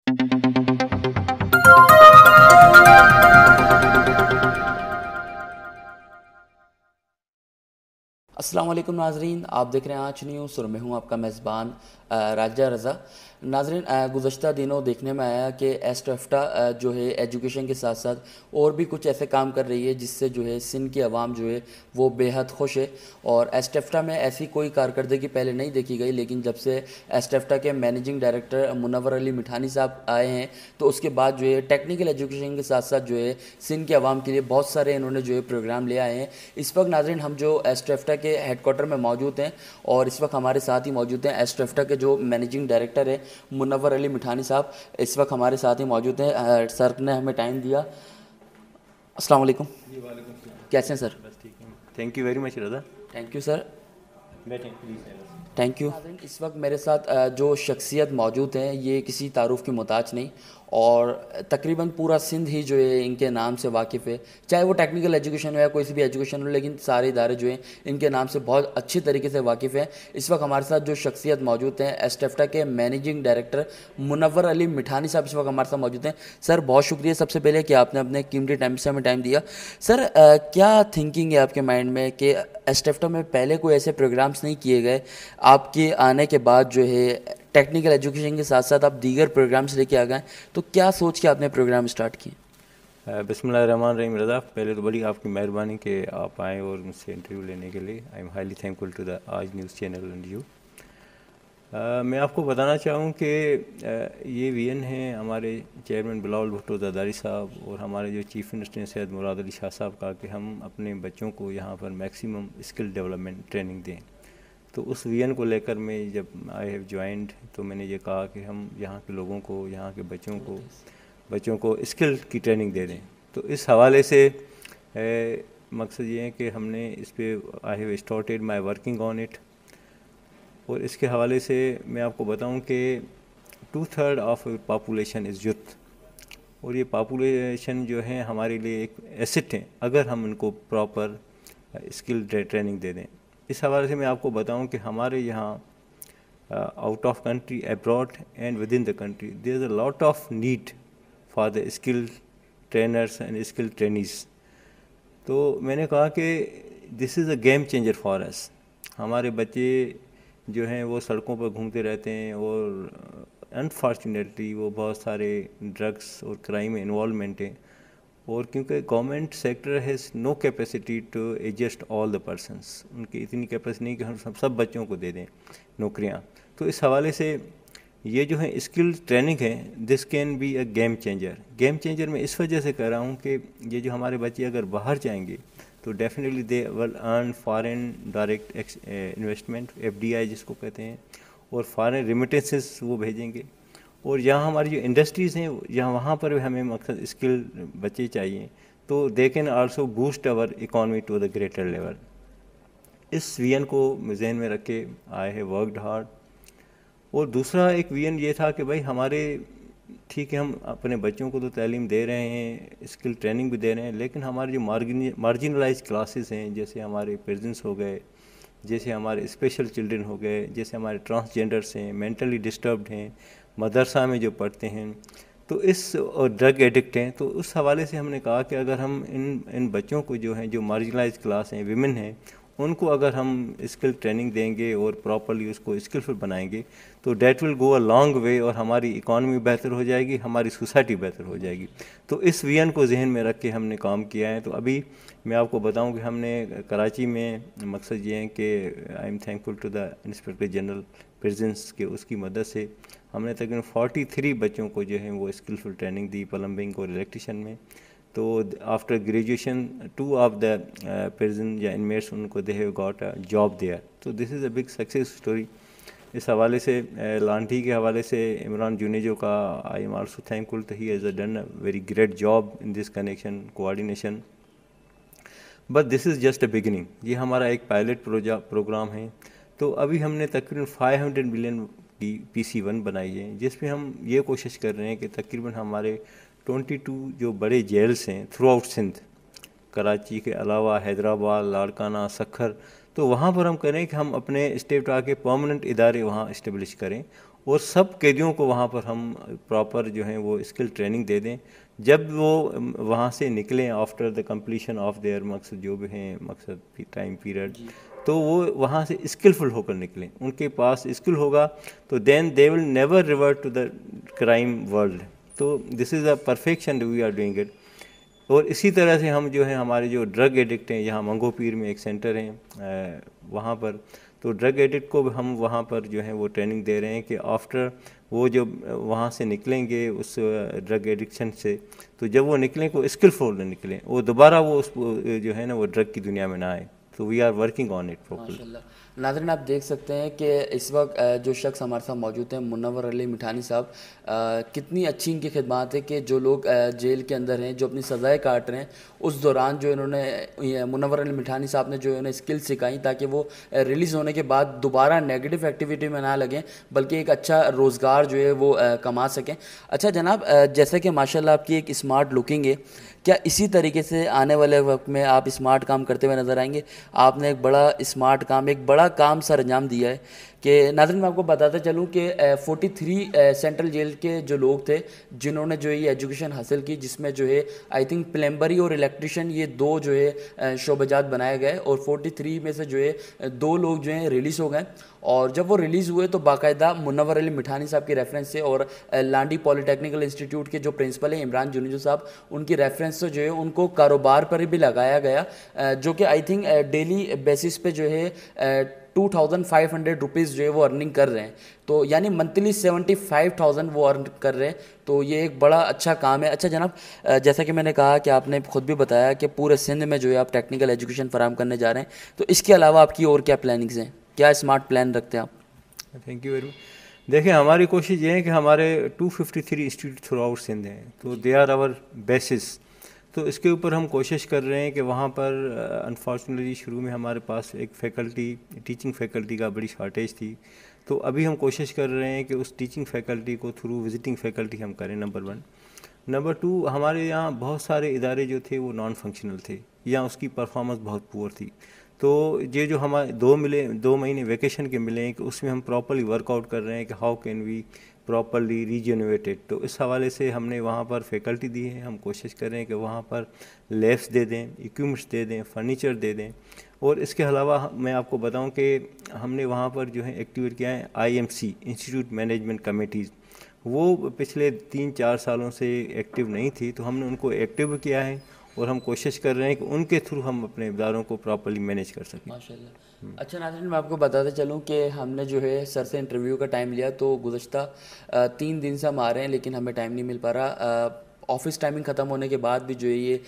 अस्सलाम वालेकुम नाजरीन, आप देख रहे हैं आज न्यूज़ और मैं हूं आपका मेज़बान राजा रज़ा। नाजरीन, गुज़श्ता दिनों देखने में आया कि एस्ट्रेफ्टा जो है एजुकेशन के साथ साथ और भी कुछ ऐसे काम कर रही है जिससे जो है सिंध की आवाम जो है वो बेहद खुश है। और एस्ट्रेफ्टा में ऐसी कोई कारकर्दगी पहले नहीं देखी गई, लेकिन जब से एस्ट्रेफ्टा के मैनेजिंग डायरेक्टर मुनव्वर अली मिठानी साहब आए हैं तो उसके बाद जो है टेक्निकल एजुकेशन के साथ साथ जो है सिंध की आवाम के लिए बहुत सारे इन्होंने जो है प्रोग्राम ले आए हैं। इस वक्त नाजरीन हम जो एस्ट्रेफ्टा के हेडक्वार्टर में मौजूद हैं और इस वक्त हमारे साथ ही मौजूद हैं एस्ट्रेफ्टा के जो मैनेजिंग डायरेक्टर है मुनव्वर अली मिठानी साहब, इस वक्त हमारे साथ ही मौजूद हैं। सर ने हमें टाइम दिया। अस्सलाम वालेकुम। जी वालेकुम सलाम। कैसे हैं सर? बस ठीक है, thank you very much Raza. Thank you sir. बैठें प्लीज़। Thank you. इस वक्त मेरे साथ जो शख्सियत मौजूद हैं ये किसी तारुफ की मोहताज नहीं और तकरीबन पूरा सिंध ही जो है इनके नाम से वाकिफ़ है, चाहे वो टेक्निकल एजुकेशन हो या कोई सी भी एजुकेशन हो, लेकिन सारे इदारे जो हैं इनके नाम से बहुत अच्छी तरीके से वाकिफ़ हैं। इस वक्त हमारे साथ जो शख्सियत मौजूद हैं एस्ट्रेफ्टा के मैनेजिंग डायरेक्टर मुनव्वर अली मिठानी साहब इस वक्त हमारे साथ मौजूद हैं। सर बहुत शुक्रिया सबसे पहले कि आपने अपने कीमती टाइम से हमें टाइम दिया। सर क्या थिंकिंग है आपके माइंड में कि एस्ट्रेफ्टा में पहले कोई ऐसे प्रोग्राम्स नहीं किए गए, आपके आने के बाद जो है टेक्निकल एजुकेशन के साथ साथ आप दीगर प्रोग्राम्स लेके आ गए, तो क्या सोच के आपने प्रोग्राम स्टार्ट किए? बिस्मिल्लाहिर्रहमानिर्रहीम रज़ा, पहले तो बड़ी आपकी मेहरबानी कि आप आएँ और मुझसे इंटरव्यू लेने के लिए। I am highly thankful to the Aaj news channel and you. मैं आपको बताना चाहूँ कि ये वीएन हैं हमारे चेयरमैन बिलावल भुट्टो ज़रदारी साहब और हमारे जो चीफ मिनिस्टर हैं सैयद मुराद अली शाह साहब का कि हम अपने बच्चों को यहाँ पर मैक्सिमम स्किल डेवलपमेंट ट्रेनिंग दें। तो उस वीएन को लेकर मैं जब आई हैव ज्वाइंड तो मैंने ये कहा कि हम यहाँ के लोगों को, यहाँ के बच्चों को स्किल की ट्रेनिंग दे दें। तो इस हवाले से मकसद ये है कि हमने इस पर I have started my working on it. और इसके हवाले से मैं आपको बताऊं कि 2/3 ऑफ पॉपुलेशन इज़ यूथ, और ये पॉपुलेशन जो है हमारे लिए एक एसेट है अगर हम उनको प्रॉपर स्किल ट्रेनिंग दे दें। इस हवाले से मैं आपको बताऊं कि हमारे यहाँ out of country, abroad and within the country there is a lot of need for the skill trainers and skill trainees. तो मैंने कहा कि this is a game changer for us. हमारे बच्चे जो हैं वो सड़कों पर घूमते रहते हैं और अनफॉर्चुनेटली वो बहुत सारे ड्रग्स और क्राइम में इन्वॉल्वमेंट हैं, और क्योंकि government sector has no capacity to adjust all the persons, उनकी इतनी कैपेसिटी नहीं कि हम सब बच्चों को दे दें नौकरियां। तो इस हवाले से ये जो है स्किल ट्रेनिंग है, this can be a game changer. Game changer मैं इस वजह से कह रहा हूँ कि ये जो हमारे बच्चे अगर बाहर जाएंगे तो definitely they will earn foreign direct investment, FDI जिसको कहते हैं, और फॉरेन रिमिटेंसेस वो भेजेंगे। और यहाँ हमारी जो इंडस्ट्रीज़ हैं यहाँ वहाँ पर भी हमें मकसद स्किल बच्चे चाहिए, तो they can also boost our economy to the greater level. इस वीएन को जहन में रख के आई हैव वर्कड हार्ड। और दूसरा एक वीएन ये था कि भाई हमारे ठीक है हम अपने बच्चों को तो तालीम दे रहे हैं, स्किल ट्रेनिंग भी दे रहे हैं, लेकिन हमारे जो मार्जिनलाइज क्लासेस हैं, जैसे हमारे प्रेजेंस हो गए, जैसे हमारे स्पेशल चिल्ड्रन हो गए, जैसे हमारे ट्रांसजेंडर्स हैं, मेंटली डिस्टर्ब्ड हैं, मदरसा में जो पढ़ते हैं, तो इस और ड्रग एडिक्ट हैं, तो उस हवाले से हमने कहा कि अगर हम इन बच्चों को जो हैं जो मार्जिनलाइज क्लास हैं, विमेन हैं, उनको अगर हम स्किल ट्रेनिंग देंगे और प्रॉपरली उसको स्किलफुल बनाएंगे तो that will go a long way, और हमारी इकॉनमी बेहतर हो जाएगी, हमारी सोसाइटी बेहतर हो जाएगी। तो इस विजन को जहन में रख के हमने काम किया है। तो अभी मैं आपको बताऊं कि हमने कराची में, मकसद ये है कि I am thankful to the inspector general prisons के, उसकी मदद से हमने तकरीबन 43 बच्चों को जो है वो स्किलफुल ट्रेनिंग दी प्लम्बिंग और इलेक्ट्रिशियन में। तो after graduation 2 of the prison या इनमेट्स उनको they have got a job there. तो this is a big success story. इस हवाले से लांठी के हवाले से इमरान जुनेजो का I am also thankful, he has done a very great job in this connection coordination. But this is just a beginning. ये हमारा एक पायलट प्रोग्राम है। तो अभी हमने तकरीबन 500 मिलियन की PC1 बनाई है, जिसमें हम ये कोशिश कर रहे हैं कि तकरीबन हमारे 22 जो बड़े जेल्स हैं थ्रू आउट सिंध, कराची के अलावा हैदराबाद, लाड़काना, सखर, तो वहाँ पर हम करें कि हम अपने स्टेट आके परमानेंट इदारे वहाँ इस्टेब्लिश करें और सब कैदियों को वहाँ पर हम प्रॉपर जो है वो स्किल ट्रेनिंग दे दें। जब वो वहाँ से निकलें after the completion of their मकसद जो भी हैं मकसद टाइम पीरियड, तो वो वहाँ से स्किलफुल होकर निकलें, उनके पास स्किल होगा तो then they will never revert to the crime world. तो this is a perfection we are doing it. और इसी तरह से हम जो है हमारे जो ड्रग एडिक्ट हैं, यहाँ मंगो पीर में एक सेंटर है वहाँ पर, तो ड्रग एडिक्ट को हम वहाँ पर जो है वो ट्रेनिंग दे रहे हैं कि आफ्टर वो जब वहाँ से निकलेंगे उस ड्रग एडिक्शन से, तो जब वो निकलें वो स्किलफुल निकलें, वो दोबारा वो उस जो है ना वो ड्रग की दुनिया में ना आए। तो we are working on it properly. नाज़रीन, आप देख सकते हैं कि इस वक्त जो शख्स हमारे साथ मौजूद हैं मुनव्वर अली मिठानी साहब, कितनी अच्छी इनकी खिदमत है कि जो लोग जेल के अंदर हैं, जो अपनी सज़ाएं काट रहे हैं, उस दौरान जो इन्होंने मुनव्वर अली मिठानी साहब ने जो इन्हें स्किल सिखाई ताकि वो रिलीज़ होने के बाद दोबारा नेगेटिव एक्टिविटी में ना लगें, बल्कि एक अच्छा रोज़गार जो है वो कमा सकें। अच्छा जनाब, जैसे कि माशाल्लाह आपकी एक स्मार्ट लुकिंग है, क्या इसी तरीके से आने वाले वक्त में आप स्मार्ट काम करते हुए नज़र आएंगे? आपने एक बड़ा स्मार्ट काम, एक बड़ा काम सर अंजाम दिया है कि नाज़रीन मैं आपको बताता चलूँ कि 43 सेंट्रल जेल के जो लोग थे जिन्होंने जो ये एजुकेशन हासिल की, जिसमें जो है आई थिंक प्लम्बरी और इलेक्ट्रिशियन ये दो जो है शोबजात बनाए गए, और 43 में से जो है 2 लोग जो हैं रिलीज़ हो गए। और जब वो रिलीज़ हुए तो बाकायदा मुनव्वर अली मिठानी साहब की रेफरेंस से और लांडी पॉलिटेक्निकल इंस्टीट्यूट के जो प्रिंसिपल हैं इमरान जुनेजो साहब, उनकी रेफरेंस से जो है उनको कारोबार पर भी लगाया गया, जो कि आई थिंक डेली बेसिस पे जो है 2500 रुपीज़ जो है वो अर्निंग कर रहे हैं, तो यानी मंथली 75,000 वो अर्न कर रहे हैं। तो ये एक बड़ा अच्छा काम है। अच्छा जनाब, जैसा कि मैंने कहा कि आपने खुद भी बताया कि पूरे सिंध में जो है आप टेक्निकल एजुकेशन फराहम करने जा रहे हैं, तो इसके अलावा आपकी और क्या प्लानिंग्स हैं, क्या स्मार्ट प्लान रखते हैं आप? Thank you very much. देखिए हमारी कोशिश ये है कि हमारे 253 इंस्टीट्यूट थ्रू आउट सिंध हैं, तो दे आर आवर बेसिस। तो इसके ऊपर हम कोशिश कर रहे हैं कि वहाँ पर अनफॉर्चुनेटली शुरू में हमारे पास एक फ़ैकल्टी, टीचिंग फैकल्टी का बड़ी शॉर्टेज थी, तो अभी हम कोशिश कर रहे हैं कि उस टीचिंग फैकल्टी को थ्रू विजिटिंग फैकल्टी हम करें, नंबर 1। नंबर 2, हमारे यहाँ बहुत सारे इदारे जो थे वो नॉन फंक्शनल थे या उसकी परफॉर्मेंस बहुत पुअर थी। तो ये जो हमारे 2 महीने वेकेशन के मिले हैं कि उसमें हम प्रॉपरली वर्कआउट कर रहे हैं कि how can we properly regenerated. तो इस हवाले से हमने वहाँ पर फैकल्टी दी है, हम कोशिश कर रहे हैं कि वहाँ पर लैब्स दे दें, इक्विपमेंट्स दे दें, फर्नीचर दे दें। और इसके अलावा मैं आपको बताऊं कि हमने वहाँ पर जो है एक्टिवेट किया है IMC इंस्टीट्यूट मैनेजमेंट कमेटीज़, वो पिछले 3-4 सालों से एक्टिव नहीं थी, तो हमने उनको एक्टिव किया है और हम कोशिश कर रहे हैं कि उनके थ्रू हम अपने इदारों को प्रॉपर्ली मैनेज कर सकें। माशाल्लाह। अच्छा नाज़रीन, मैं आपको बताते चलूँ कि हमने जो है सर से इंटरव्यू का टाइम लिया, तो गुज़श्ता 3 दिन से हम आ रहे हैं लेकिन हमें टाइम नहीं मिल पा रहा। ऑफिस टाइमिंग ख़त्म होने के बाद भी जो है ये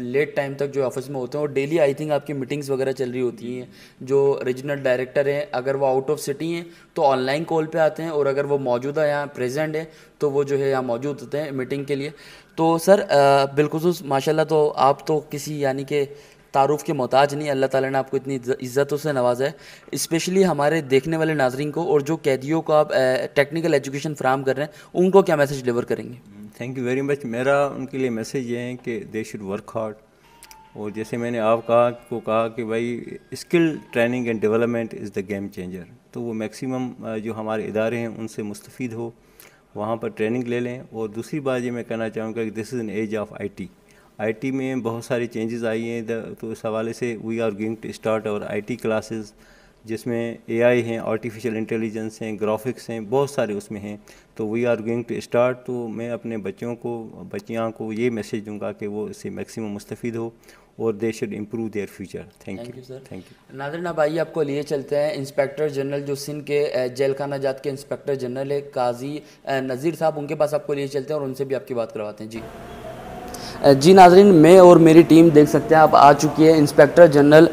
लेट टाइम तक जो ऑफिस में होते हैं, और डेली आई थिंक आपकी मीटिंग्स वगैरह चल रही होती हैं। जो रीजनल डायरेक्टर हैं अगर वो आउट ऑफ सिटी हैं तो ऑनलाइन कॉल पे आते हैं, और अगर वो मौजूदा यहाँ प्रेजेंट है तो वो जो है यहाँ मौजूद होते हैं मीटिंग के लिए। तो सर बिलखुसूस माशाल्लाह, तो आप तो किसी यानी कि तारुफ के मोहताज नहीं, अल्लाह ताला ने आपको इतनी इज़्ज़तों से नवाजा है। स्पेशली हमारे देखने वाले नाजरीन को और जो कैदियों को आप टेक्निकल एजुकेशन फराहम कर रहे हैं, उनको क्या मैसेज डिलीवर करेंगे? Thank you very much. मेरा उनके लिए मैसेज ये है कि दे शुड वर्क हार्ड, और जैसे मैंने आप कहा कि भाई skill training and development is the game changer. तो वो मैक्सिमम जो हमारे इदारे हैं उनसे मुस्तफ़ीद हो, वहाँ पर ट्रेनिंग ले लें। और दूसरी बात ये मैं कहना चाहूँगा कि this is an age of IT में बहुत सारी चेंजेस आई हैं, तो इस हवाले से we are going to start our IT classes, जिसमें AI हैं, आर्टिफिशियल इंटेलिजेंस हैं, ग्राफिक्स हैं, बहुत सारे उसमें हैं। तो we are going to start. तो मैं अपने बच्चियाँ को ये मैसेज दूंगा कि वो इससे मैक्सिमम मुस्तफ़ीद हो और they should improve their future. Thank you sir. Thank you नाज़रीन, अब आइए आपको लिए चलते हैं इंस्पेक्टर जनरल जो सिंध के जेल खाना जात के इंस्पेक्टर जनरल है काजी नज़ीर साहब, उनके पास आपको लिए चलते हैं और उनसे भी आपकी बात करवाते हैं। जी नाजरीन, मैं और मेरी टीम देख सकते हैं आप आ चुकी है इंस्पेक्टर जनरल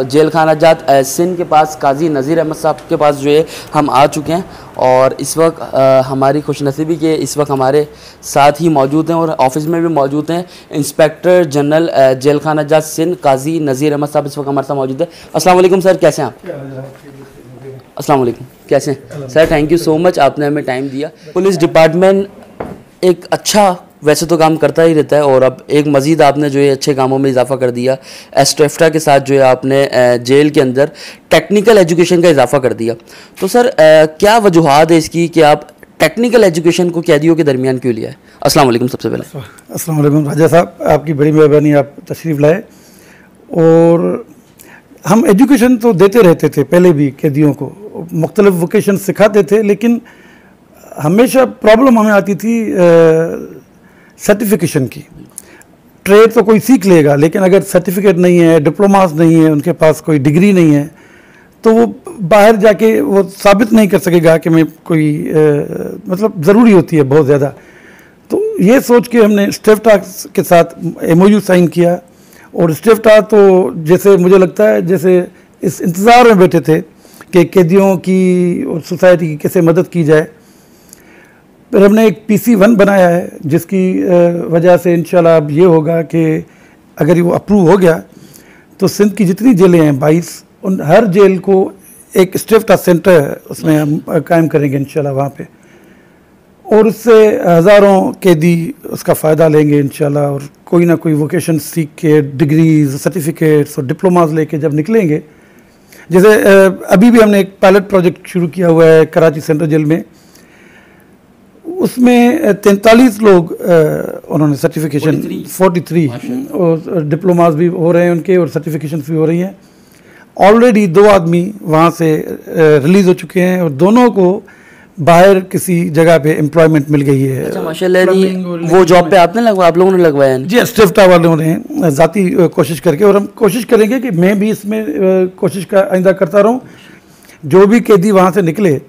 जेल खाना जात सिंध के पास काजी नज़ीर अहमद साहब के पास जो है हम आ चुके हैं। और इस वक्त हमारी खुशनसीबी के इस वक्त हमारे साथ ही मौजूद हैं और ऑफिस में भी मौजूद हैं इंस्पेक्टर जनरल जेल खाना जात सिंध काजी नज़ीर अहमद साहब इस वक्त हमारे साथ मौजूद है। अस्सलाम वालेकुम सर, कैसे हैं आप? अस्सलाम वालेकुम, कैसे हैं sir? Thank you so much, आपने हमें टाइम दिया। पुलिस डिपार्टमेंट एक अच्छा वैसे तो काम करता ही रहता है, और अब एक मज़ीद आपने जो है अच्छे कामों में इजाफा कर दिया। एस्ट्रेफ्टा के साथ जो है आपने जेल के अंदर टेक्निकल एजुकेशन का इजाफा कर दिया। तो सर क्या वजूहात है इसकी कि आप टेक्निकल एजुकेशन को कैदियों के दरमियान क्यों लिया है? अस्सलाम वालेकुम। सबसे पहले अस्सलाम वालेकुम राजा साहब, आपकी बड़ी मेहरबानी, आप तशरीफ़ लाए। और हम एजुकेशन तो देते रहते थे पहले भी, कैदियों को मुख्तलिफ वोकेशन सिखाते थे, लेकिन हमेशा प्रॉब्लम हमें आती थी सर्टिफिकेशन की। ट्रेड तो कोई सीख लेगा, लेकिन अगर सर्टिफिकेट नहीं है, डिप्लोमास नहीं है, उनके पास कोई डिग्री नहीं है, तो वो बाहर जाके वो साबित नहीं कर सकेगा कि मैं कोई मतलब ज़रूरी होती है बहुत ज़्यादा। तो ये सोच के हमने स्टेफ्टा के साथ MOU साइन किया। और स्टेफ्टा तो जैसे मुझे लगता है जैसे इस इंतज़ार में बैठे थे कि कैदियों की और सोसाइटी की कैसे मदद की जाए। फिर हमने एक PC1 बनाया है, जिसकी वजह से इंशाल्लाह अब ये होगा कि अगर वो अप्रूव हो गया तो सिंध की जितनी जेलें हैं 22, उन हर जेल को एक स्टेफ्टा सेंटर है, उसमें हम कायम करेंगे इंशाल्लाह वहाँ पे। और उससे हज़ारों कैदी उसका फ़ायदा लेंगे इंशाल्लाह, और कोई ना कोई वोकेशन सीख के डिग्रीज, सर्टिफिकेट्स और डिप्लोमास लेके जब निकलेंगे। जैसे अभी भी हमने एक पायलट प्रोजेक्ट शुरू किया हुआ है कराची सेंट्रल जेल में, उसमें 43 लोग उन्होंने सर्टिफिकेशन 43 और डिप्लोमास भी हो रहे हैं उनके, और सर्टिफिकेशन भी हो रही हैं। ऑलरेडी 2 आदमी वहाँ से रिलीज़ हो चुके हैं, और दोनों को बाहर किसी जगह पे एम्प्लॉयमेंट मिल गई है। अच्छा माशाल्लाह। वो जॉब पे आपने लगवा, आप लोगों ने लगवाया? जी, स्टेफ्टा वालों ने ज़ाती कोशिश करके, और हम कोशिश करेंगे कि मैं भी इसमें कोशिश का आइंदा करता रहूँ। जो भी कैदी वहाँ से निकले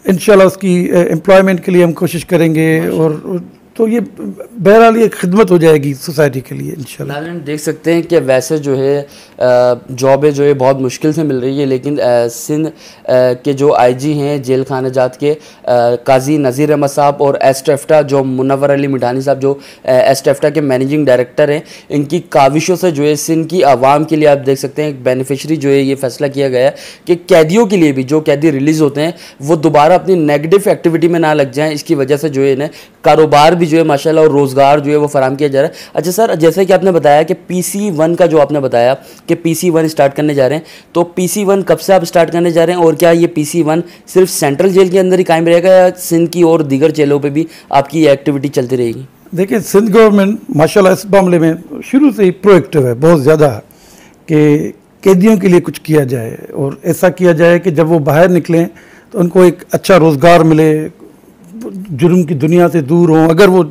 इंशाल्लाह उसकी एम्प्लॉयमेंट के लिए हम कोशिश करेंगे, और तो ये बहरहाल ये खिदमत हो जाएगी सोसाइटी के लिए इंशाल्लाह। नाज़रीन देख सकते हैं कि वैसे जो है जॉब जो है बहुत मुश्किल से मिल रही है, लेकिन सिंध के जो IG हैं जेल खाना जात के काजी नज़ीर अहमद साहब, और एस्ट्रेफ्टा जो मुनव्वर अली मिठानी साहब जो एस्ट्रेफ्टा के मैनेजिंग डायरेक्टर हैं, इनकी काविशों से जो है सिंध की आवाम के लिए आप देख सकते हैं एक बेनिफिशरी जो है ये फैसला किया गया है कि कैदियों के लिए भी, जो कैदी रिलीज़ होते हैं वो दोबारा अपनी नेगेटिव एक्टिविटी में ना लग जाएँ। इसकी वजह से जो है इन्हें कारोबार जो है माशाल्लाह और रोज़गार जो है वो फराम किया जा रहा है। अच्छा सर, जैसे कि आपने बताया कि PC1 का जो आपने बताया कि PC1 स्टार्ट करने जा रहे हैं, तो PC1 कब से आप स्टार्ट करने जा रहे हैं, और क्या ये PC1 सिर्फ सेंट्रल जेल के अंदर ही कायम रहेगा या सिंध की और दीगर जेलों पे भी आपकी ये एक्टिविटी चलती रहेगी? देखिए, सिंध गवर्नमेंट माशाल्लाह इस मामले में शुरू से ही प्रोएक्टिव है बहुत ज़्यादा, कि कैदियों के लिए कुछ किया जाए, और ऐसा किया जाए कि जब वो बाहर निकलें तो उनको एक अच्छा रोज़गार मिले, जुर्म की दुनिया से दूर हों, अगर वो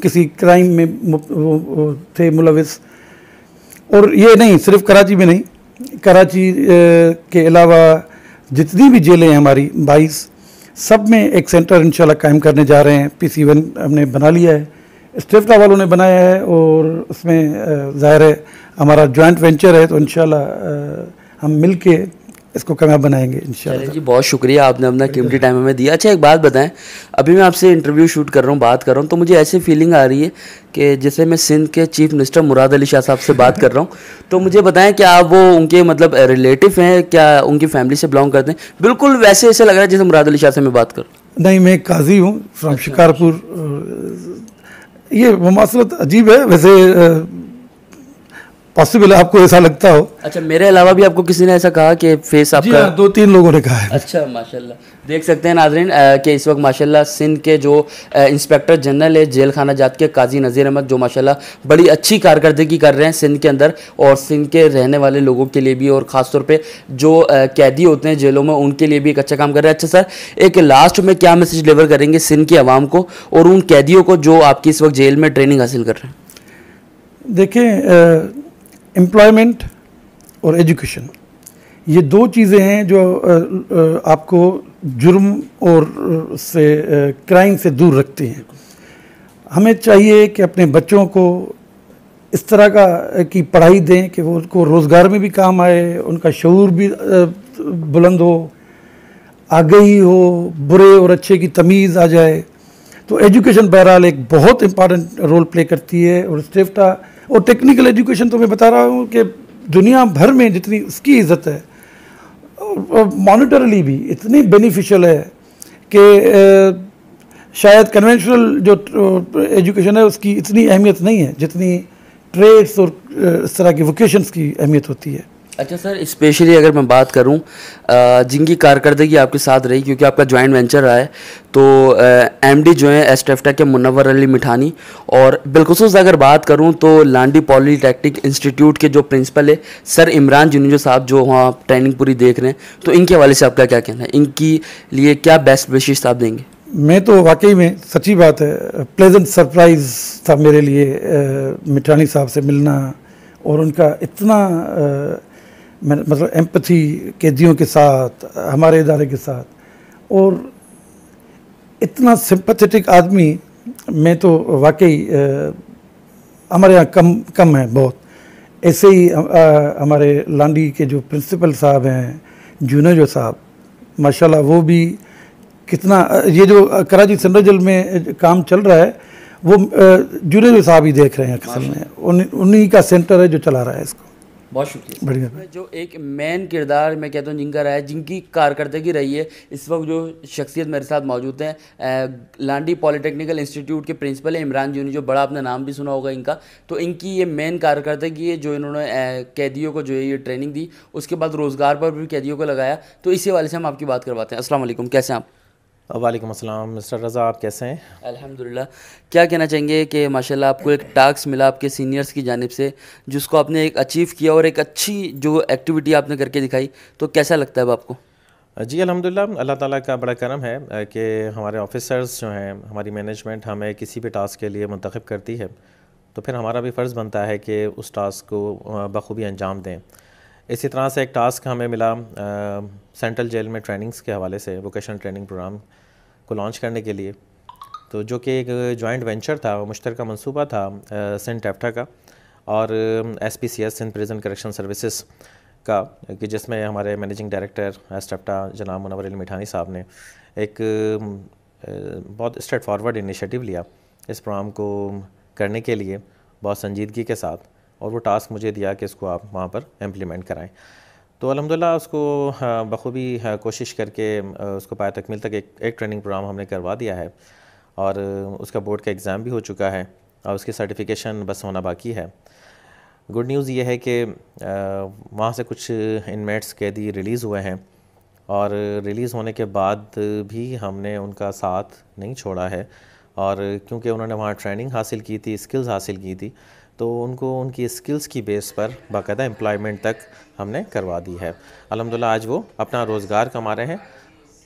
किसी क्राइम में थे मुलविस। और ये नहीं सिर्फ कराची में नहीं, कराची के अलावा जितनी भी जेलें हैं हमारी 22, सब में एक सेंटर इंशाल्लाह कायम करने जा रहे हैं। PC1 हमने बना लिया है, स्टेफ्टा वालों ने बनाया है, और उसमें ज़ाहिर है हमारा जॉइंट वेंचर है, तो इंशाल्लाह हम मिल के इसको कामयाब बनाएंगे इंशाल्लाह। जी बहुत शुक्रिया, आपने अपना कीमती टाइम हमें दिया। अच्छा एक बात बताएं, अभी मैं आपसे इंटरव्यू शूट कर रहा हूँ, बात कर रहा हूँ, तो मुझे ऐसी फीलिंग आ रही है कि जैसे मैं सिंध के चीफ मिनिस्टर मुराद अली शाह साहब से बात कर रहा हूँ। तो मुझे बताएं क्या आप वो उनके मतलब रिलेटिव हैं, क्या उनकी फैमिली से बिलोंग करते हैं? बिल्कुल वैसे ऐसे लग रहा है जैसे मुराद अली शाह से मैं बात कर। नहीं, मैं काजी हूँ फ्रॉम शिकारपुर। ये मुमासलत अजीब है वैसे, पॉसिबल है आपको ऐसा लगता हो। अच्छा, मेरे अलावा भी आपको किसी ने ऐसा कहा कि फेस आपका? 2-3 लोगों ने कहा है। अच्छा माशाल्लाह, देख सकते हैं नाज़रीन कि इस वक्त माशाल्लाह सिंध के जो इंस्पेक्टर जनरल है जेल खाना जात के काजी नज़ीर अहमद, जो माशाल्लाह बड़ी अच्छी कारकर्दगी कर रहे हैं सिंध के अंदर, और सिंध के रहने वाले लोगों के लिए भी, और ख़ास तौर पे जो कैदी होते हैं जेलों में उनके लिए भी एक अच्छा काम कर रहे हैं। अच्छा सर, एक लास्ट में क्या मैसेज डिलीवर करेंगे सिंध की आवाम को और उन कैदियों को जो आपकी इस वक्त जेल में ट्रेनिंग हासिल कर रहे हैं? देखें, एम्प्लॉयमेंट और एजुकेशन ये 2 चीज़ें हैं जो आपको जुर्म और से क्राइम से दूर रखती हैं। हमें चाहिए कि अपने बच्चों को इस तरह की पढ़ाई दें कि वो उनको रोज़गार में भी काम आए, उनका शऊर भी बुलंद हो, आगाही हो, बुरे और अच्छे की तमीज़ आ जाए। तो एजुकेशन बहरहाल एक बहुत इम्पॉर्टेंट रोल प्ले करती है। और स्टेफ्टा और टेक्निकल एजुकेशन तो मैं बता रहा हूँ कि दुनिया भर में जितनी उसकी इज़्ज़त है, और मॉनिटरली भी इतनी बेनिफिशियल है कि शायद कन्वेंशनल जो एजुकेशन है उसकी इतनी अहमियत नहीं है जितनी ट्रेड्स और इस तरह की वोकेशंस की अहमियत होती है। अच्छा सर, स्पेशली अगर मैं बात करूं जिनकी कारकर्दगी आपके साथ रही, क्योंकि आपका जॉइंट वेंचर रहा है, तो एमडी जो है एस्टेफ्टा के मुनव्वर अली मिठानी, और बिलखुसूस अगर बात करूं तो लांडी पॉलीटेक्निक इंस्टीट्यूट के जो प्रिंसिपल है सर इमरान जुनीजो साहब, जो वहाँ ट्रेनिंग पूरी देख रहे हैं, तो इनके हवाले से आपका क्या कहना है? इनकी लिए क्या बेस्ट विशेष आप देंगे? मैं तो वाकई में सच्ची बात है, प्लेजेंट सरप्राइज था मेरे लिए मिठानी साहब से मिलना, और उनका इतना मतलब एम्पथी कैदियों के साथ, हमारे इदारे के साथ, और इतना सिंपैथेटिक आदमी मैं तो वाकई हमारे यहाँ कम है बहुत। ऐसे ही हमारे लांडी के जो प्रिंसिपल साहब हैं जुनेजो साहब, माशाल्लाह वो भी कितना, ये जो कराची सेंट्रल जेल में काम चल रहा है वो जुनेजो साहब ही देख रहे हैं असल में, उन्हीं का सेंटर है जो चला रहा है इसको। बहुत शुक्रिया। बढ़िया। जो एक मेन किरदार मैं कहता हूँ जिनका रहा है, जिनकी कारकर्दगी रही है, इस वक्त जो शख्सियत मेरे साथ मौजूद हैं, लांडी पॉलीटेक्निकल इंस्टीट्यूट के प्रिंसिपल हैं इमरान जूनी, जो बड़ा आपने नाम भी सुना होगा इनका। तो इनकी ये मेन कारकर्दगी है जो इन्होंने कैदियों को जो है ये ट्रेनिंग दी, उसके बाद रोज़गार पर भी कैदियों को लगाया। तो इसी वाले से हम आपकी बात करवाते हैं। अस्सलाम वालेकुम, कैसे हैं आप? वालेकुम अस्सलाम मिस्टर रज़ा, आप कैसे हैं? अल्हम्दुलिल्लाह। क्या कहना चाहेंगे कि माशाल्लाह आपको एक टास्क मिला आपके सीनियर्स की जानिब से, जिसको आपने एक अचीव किया और एक अच्छी जो एक्टिविटी आपने करके दिखाई, तो कैसा लगता है अब आपको? जी अल्हम्दुलिल्लाह, अल्लाह ताला का बड़ा करम है कि हमारे ऑफिसर्स जो हैं, हमारी मैनेजमेंट हमें किसी भी टास्क के लिए मुंतखब करती है, तो फिर हमारा भी फ़र्ज़ बनता है कि उस टास्क को बखूबी अंजाम दें। इसी तरह से एक टास्क हमें मिला सेंट्रल जेल में ट्रेनिंग्स के हवाले से, वोकेशनल ट्रेनिंग प्रोग्राम को लॉन्च करने के लिए, तो जो कि एक जॉइंट वेंचर था, वो मुश्तरका मंसूबा था सिंध एफ्टा का और SPCS Sindh prison correction services का, कि जिसमें हमारे मैनेजिंग डायरेक्टर एस्टेफ्टा जनाब मुनव्वर अली मिठानी साहब ने एक बहुत स्ट्रेट फॉरवर्ड इनिशिएटिव लिया इस प्रोग्राम को करने के लिए, बहुत संजीदगी के साथ, और वो टास्क मुझे दिया कि इसको आप वहाँ पर इम्प्लीमेंट कराएं। तो अल्हम्दुलिल्लाह उसको बखूबी कोशिश करके उसको पाया तकमील तक एक ट्रेनिंग प्रोग्राम हमने करवा दिया है, और उसका बोर्ड का एग्ज़ाम भी हो चुका है और उसकी सर्टिफिकेशन बस होना बाकी है। गुड न्यूज़ ये है कि वहाँ से कुछ इनमेट्स कैदी रिलीज़ हुए हैं, और रिलीज़ होने के बाद भी हमने उनका साथ नहीं छोड़ा है, और क्योंकि उन्होंने वहाँ ट्रेनिंग हासिल की थी, स्किल्स हासिल की थी, तो उनको उनकी स्किल्स की बेस पर बाकायदा एम्प्लॉयमेंट तक हमने करवा दी है। अल्हम्दुलिल्लाह आज वो अपना रोज़गार कमा रहे हैं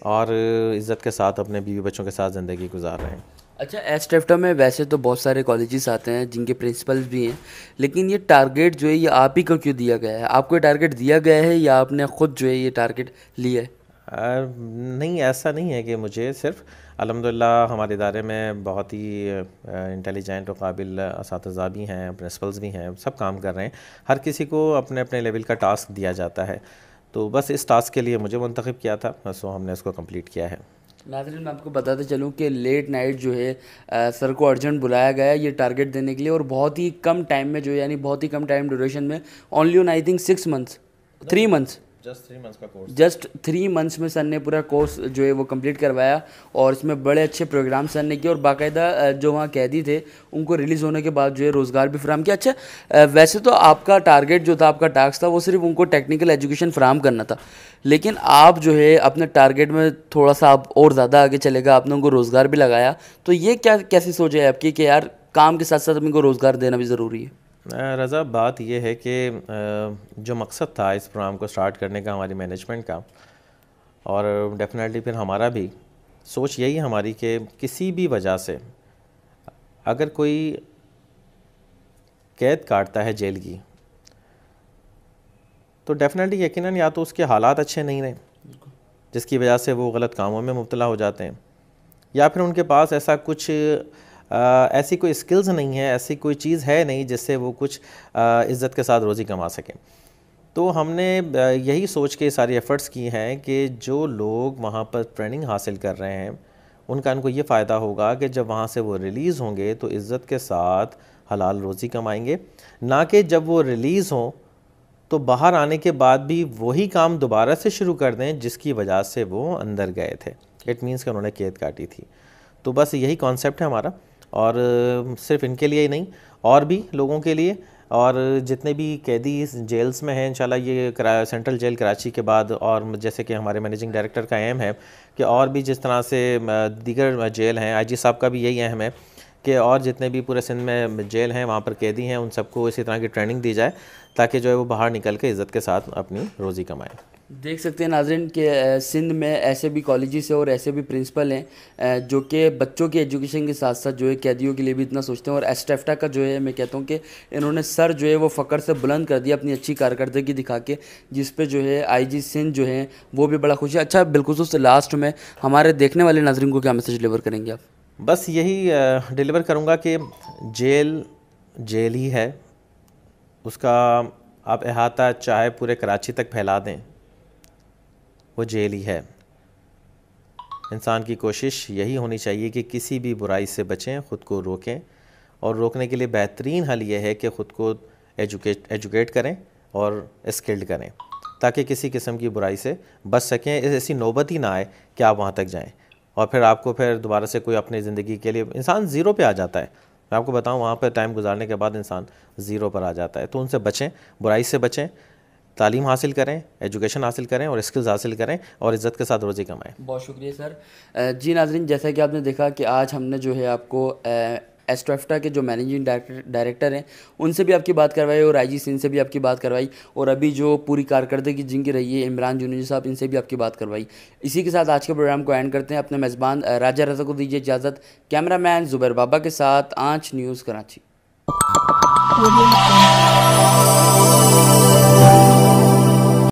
और इज़्ज़त के साथ अपने बीवी बच्चों के साथ ज़िंदगी गुजार रहे हैं। अच्छा, एस्टेफ्टा में वैसे तो बहुत सारे कॉलेजेस आते हैं जिनके प्रिंसिपल्स भी हैं, लेकिन ये टारगेट जो है ये आप ही को क्यों दिया गया है? आपको ये टारगेट दिया गया है या आपने ख़ुद जो है ये टारगेट लिया है? नहीं, ऐसा नहीं है कि मुझे सिर्फ, अल्हम्दुलिल्लाह हमारे इदारे में बहुत ही इंटेलिजेंट और काबिल असातिज़ा भी हैं, प्रिंसिपल्स भी हैं, सब काम कर रहे हैं। हर किसी को अपने अपने लेवल का टास्क दिया जाता है, तो बस इस टास्क के लिए मुझे मुंतखब किया था, बस वो हमने इसको कंप्लीट किया है। नाज़रीन, मैं आपको बताते चलूँ कि लेट नाइट जो है सर को अर्जेंट बुलाया गया ये टारगेट देने के लिए, और बहुत ही कम टाइम में जो है, यानी बहुत ही कम टाइम ड्यूरेशन में, only on I think 6 months 3 months just 3 months का कोर्स, जस्ट 3 मंथ्स में सर ने पूरा कोर्स जो है वो कंप्लीट करवाया, और इसमें बड़े अच्छे प्रोग्राम सर ने किए, और बाकायदा जो वहाँ कैदी थे उनको रिलीज़ होने के बाद जो है रोज़गार भी फराहम किया। अच्छा, वैसे तो आपका टारगेट जो था, आपका टास्क था, वो सिर्फ उनको टेक्निकल एजुकेशन फराहम करना था, लेकिन आप जो है अपने टारगेट में थोड़ा सा आप और ज़्यादा आगे चलेगा, आपने उनको रोज़गार भी लगाया। तो ये क्या कैसी सोच है आपकी कि यार काम के साथ साथ उनको रोज़गार देना भी ज़रूरी है? रज़ा, बात यह है कि जो मकसद था इस प्रोग्राम को स्टार्ट करने का हमारी मैनेजमेंट का, और डेफिनेटली फिर हमारा भी सोच यही हमारी कि किसी भी वजह से अगर कोई कैद काटता है जेल की, तो डेफिनेटली यकीनन या तो उसके हालात अच्छे नहीं रहे जिसकी वजह से वो गलत कामों में मुब्तला हो जाते हैं, या फिर उनके पास ऐसा कुछ ऐसी कोई स्किल्स नहीं है, ऐसी कोई चीज़ है नहीं जिससे वो कुछ इज़्ज़त के साथ रोज़ी कमा सकें। तो हमने यही सोच के सारी एफ़र्ट्स की हैं कि जो लोग वहाँ पर ट्रेनिंग हासिल कर रहे हैं उनको ये फ़ायदा होगा कि जब वहाँ से वो रिलीज़ होंगे तो इज़्ज़त के साथ हलाल रोज़ी कमाएंगे, ना कि जब वो रिलीज़ हों तो बाहर आने के बाद भी वही काम दोबारा से शुरू कर दें जिसकी वजह से वो अंदर गए थे। इट मीन्स कि उन्होंने कैद काटी थी। तो बस यही कॉन्सेप्ट है हमारा, और सिर्फ इनके लिए ही नहीं, और भी लोगों के लिए, और जितने भी कैदी इस जेल्स में हैं इंशाल्लाह ये सेंट्रल जेल कराची के बाद, और जैसे कि हमारे मैनेजिंग डायरेक्टर का एम है कि और भी जिस तरह से दीगर जेल हैं, आईजी साहब का भी यही अहम है कि और जितने भी पूरे सिंध में जेल हैं वहाँ पर कैदी हैं उन सबको इसी तरह की ट्रेनिंग दी जाए ताकि जो है वो बाहर निकल के इज़्ज़त के साथ अपनी रोज़ी कमाएँ। देख सकते हैं नाज़रीन कि सिंध में ऐसे भी कॉलेजेस हैं और ऐसे भी प्रिंसिपल हैं जो कि बच्चों के एजुकेशन के साथ साथ जो है कैदियों के लिए भी इतना सोचते हैं। और एस्टेफ्टा का जो है मैं कहता हूँ कि इन्होंने सर जो है वो फ़ख्र से बुलंद कर दिया अपनी अच्छी कारकर्दगी दिखा के, जिस पे जो है आईजी सिंध जो है वो भी बड़ा खुश है। अच्छा, बिलखुसूस लास्ट में हमारे देखने वाले नाज़रीन को क्या मैसेज डिलीवर करेंगे आप? बस यही डिलीवर करूँगा कि जेल जेल ही है, उसका आप अहाता चाहे पूरे कराची तक फैला दें, वो जेल ही है। इंसान की कोशिश यही होनी चाहिए कि किसी भी बुराई से बचें, ख़ुद को रोकें, और रोकने के लिए बेहतरीन हल ये है कि ख़ुद को एजुकेट करें और स्किल्ड करें ताकि किसी किस्म की बुराई से बच सकें। ऐसी नौबत ही ना आए कि आप वहाँ तक जाएं और फिर आपको फिर दोबारा से कोई अपनी ज़िंदगी के लिए इंसान ज़ीरो पे आ जाता है। मैं आपको बताऊँ वहाँ पर टाइम गुजारने के बाद इंसान ज़ीरो पर आ जाता है। तो उनसे बचें, बुराई से बचें, तालीम हासिल करें, एजुकेशन हासिल करें और स्किल्स हासिल करें और इज़्ज़त के साथ रोज़ी कमाएं। बहुत शुक्रिया सर। जी नाज़रीन, जैसा कि आपने देखा कि आज हमने जो है आपको एस्ट्रेफ्टा के जो मैनेजिंग डायरेक्टर हैं उनसे भी आपकी बात करवाई और आईजी सिंध से भी आपकी बात करवाई, और अभी जो पूरी कारकर्दगी जिनकी रही है इमरान जुनेदी साहब, इनसे भी आपकी बात करवाई। इसी के साथ आज के प्रोग्राम को एंड करते हैं। अपने मेज़बान राजा रज़ा को दीजिए इजाज़त। कैमरामैन ज़ुबैर बाबा के साथ आंच न्यूज़ कराची।